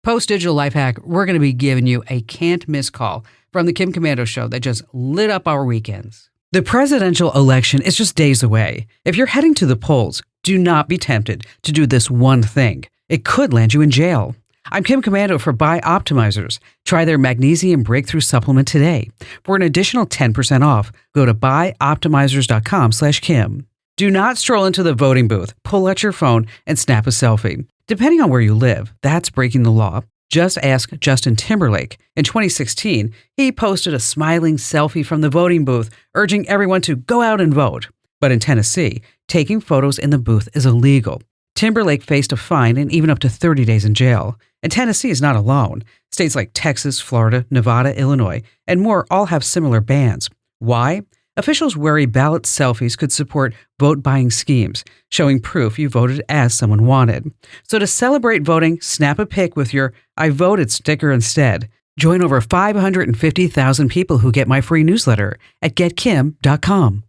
Post Digital Life Hack, we're going to be giving you a can't miss call from the Kim Komando Show that just lit up our weekends. The presidential election is just days away. If you're heading to the polls, do not be tempted to do this one thing. It could land you in jail. I'm Kim Komando for Bioptimizers. Try their Magnesium Breakthrough Supplement today. For an additional 10% off, go to bioptimizers.com/Kim. Do not stroll into the voting booth, pull out your phone, and snap a selfie. Depending on where you live, that's breaking the law. Just ask Justin Timberlake. In 2016, he posted a smiling selfie from the voting booth, urging everyone to go out and vote. But in Tennessee, taking photos in the booth is illegal. Timberlake faced a fine and even up to 30 days in jail. And Tennessee is not alone. States like Texas, Florida, Nevada, Illinois, and more all have similar bans. Why? Officials worry ballot selfies could support vote-buying schemes, showing proof you voted as someone wanted. So to celebrate voting, snap a pic with your I voted sticker instead. Join over 550,000 people who get my free newsletter at getkim.com.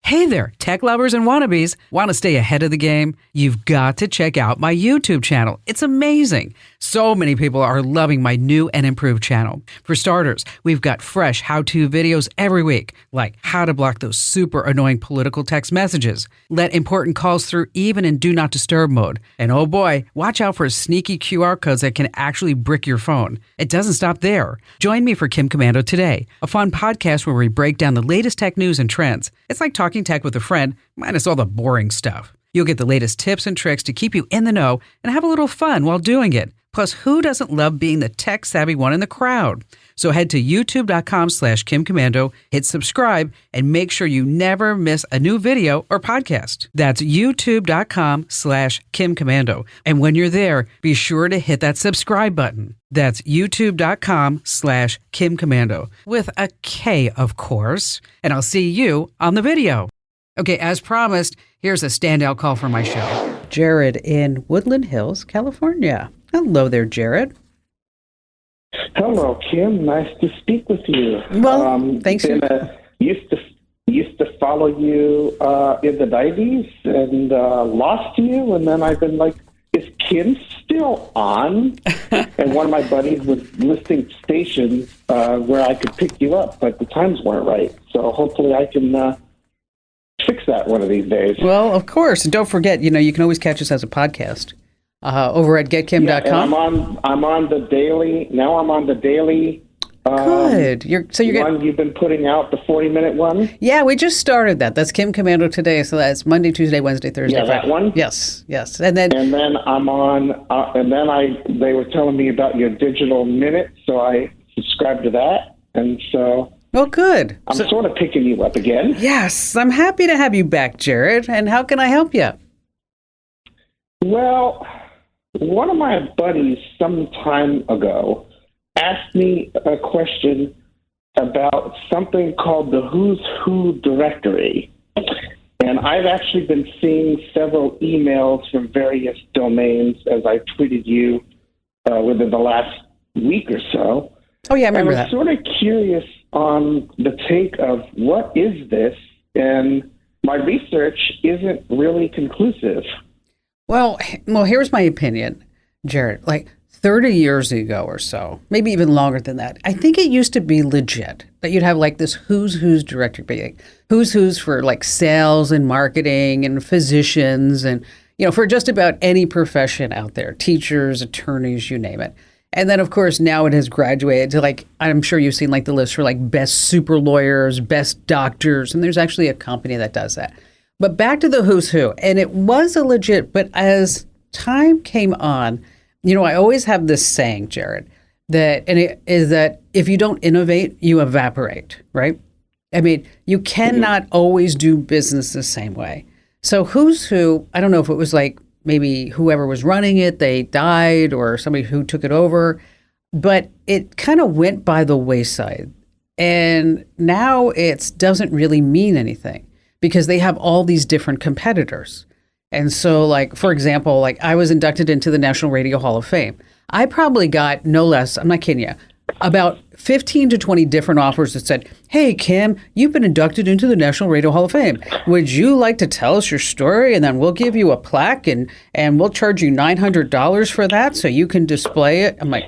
Hey there, tech lovers and wannabes. Want to stay ahead of the game? You've got to check out my YouTube channel. It's amazing. So many people are loving my new and improved channel. For starters, we've got fresh how-to videos every week, like how to block those super annoying political text messages, let important calls through even in Do Not Disturb mode, and oh boy, watch out for sneaky QR codes that can actually brick your phone. It doesn't stop there. Join me for Kim Komando Today, a fun podcast where we break down the latest tech news and trends. It's like talking tech with a friend, minus all the boring stuff. You'll get the latest tips and tricks to keep you in the know and have a little fun while doing it. Plus, who doesn't love being the tech-savvy one in the crowd? So head to youtube.com/Kim Komando, hit subscribe, and make sure you never miss a new video or podcast. That's youtube.com/Kim Komando. And when you're there, be sure to hit that subscribe button. That's youtube.com/Kim Komando, with a K, of course. And I'll see you on the video. Okay, as promised, here's a standout call for my show. Jared in Woodland Hills, California. Hello there, Jared. Hello, Kim. Nice to speak with you. Well, thanks. Used to follow you in the 90s and lost you, and then I've been like, is Kim still on? And one of my buddies was listing stations where I could pick you up, but the times weren't right. So hopefully I can fix that one of these days. Well, of course. And don't forget, you can always catch us as a podcast. Over at getkim.com. Yeah, and I'm on the daily. Now I'm on the daily. Good. You're one you've been putting out, the 40-minute one. Yeah, we just started that. That's Kim Komando Today. So that's Monday, Tuesday, Wednesday, Thursday. Yeah, that one. Yes. And then I'm on. They were telling me about your digital minute, so I subscribed to that, and so. Oh, good. I'm sort of picking you up again. Yes, I'm happy to have you back, Jared. And how can I help you? Well, one of my buddies some time ago asked me a question about something called the Who's Who directory. And I've actually been seeing several emails from various domains as I tweeted you within the last week or so. Oh, yeah, I remember that. I'm sort of curious on the take of what is this, and my research isn't really conclusive. Well, here's my opinion, Jared. Like 30 years ago or so, maybe even longer than that, I think it used to be legit that you'd have like this who's directory, like who's for like sales and marketing and physicians and, for just about any profession out there, teachers, attorneys, you name it. And then, of course, now it has graduated to like, I'm sure you've seen like the list for like best super lawyers, best doctors, and there's actually a company that does that. But back to the who's who, and it was a legit, but as time came on, I always have this saying, Jared, that if you don't innovate, you evaporate, right? I mean, you cannot always do business the same way. So who's who, I don't know if it was like maybe whoever was running it, they died, or somebody who took it over, but it kind of went by the wayside. And now it doesn't really mean anything, because they have all these different competitors. And so, like, for example, like I was inducted into the National Radio Hall of Fame. I probably got no less, I'm not kidding you, about 15 to 20 different offers that said, hey, Kim, you've been inducted into the National Radio Hall of Fame. Would you like to tell us your story? And then we'll give you a plaque and we'll charge you $900 for that so you can display it. I'm like,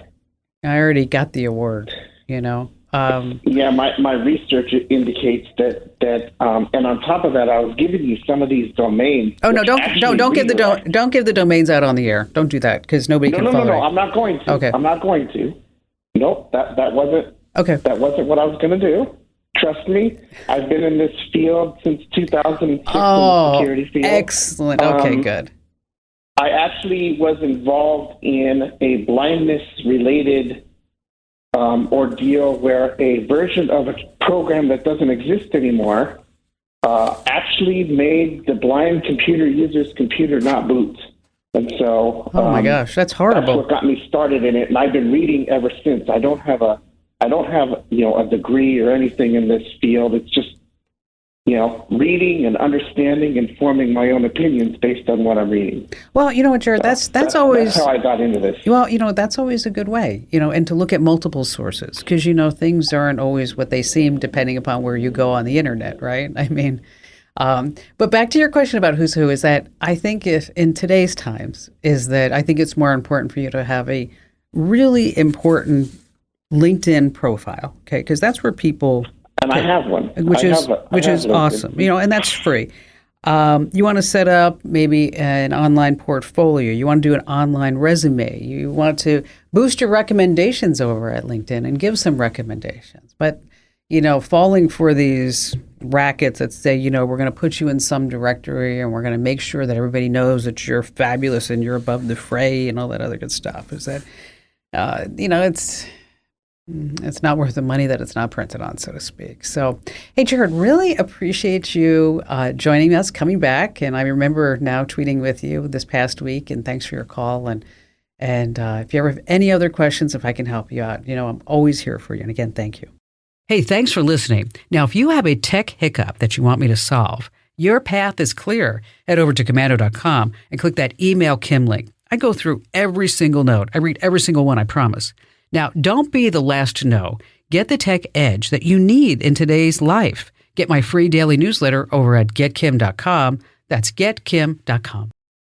I already got the award, you know? Yeah, my research indicates that and on top of that, I was giving you some of these domains. Oh no! Don't give the domains out on the air. Don't do that because nobody can follow. No. I'm not going to. Okay. I'm not going to. Nope. That wasn't. Okay. That wasn't what I was going to do. Trust me. I've been in this field since 2006 in the security field. Excellent. Okay, good. I actually was involved in a blindness-related ordeal where a version of a program that doesn't exist anymore actually made the blind computer user's computer not boot. And so, oh my gosh, that's horrible. That's what got me started in it, and I've been reading ever since. I don't have a degree or anything in this field. It's just reading and understanding and forming my own opinions based on what I'm reading. Well, you know what, Jared, that's always... That's how I got into this. Well, that's always a good way, and to look at multiple sources, because, things aren't always what they seem depending upon where you go on the internet, right? I mean, but back to your question about who's who, is that I think if in today's times is that I think it's more important for you to have a really important LinkedIn profile, okay? Because that's where people... And I have one. Which is awesome, and that's free. You want to set up maybe an online portfolio. You want to do an online resume. You want to boost your recommendations over at LinkedIn and give some recommendations. But, falling for these rackets that say, we're going to put you in some directory and we're going to make sure that everybody knows that you're fabulous and you're above the fray and all that other good stuff is that, it's not worth the money that it's not printed on, so to speak. So, hey, Jared, really appreciate you joining us, coming back. And I remember now tweeting with you this past week, and thanks for your call. And if you ever have any other questions, if I can help you out, I'm always here for you. And again, thank you. Hey, thanks for listening. Now, if you have a tech hiccup that you want me to solve, your path is clear. Head over to Komando.com and click that Email Kim link. I go through every single note. I read every single one, I promise. Now, don't be the last to know. Get the tech edge that you need in today's life. Get my free daily newsletter over at GetKim.com. That's GetKim.com.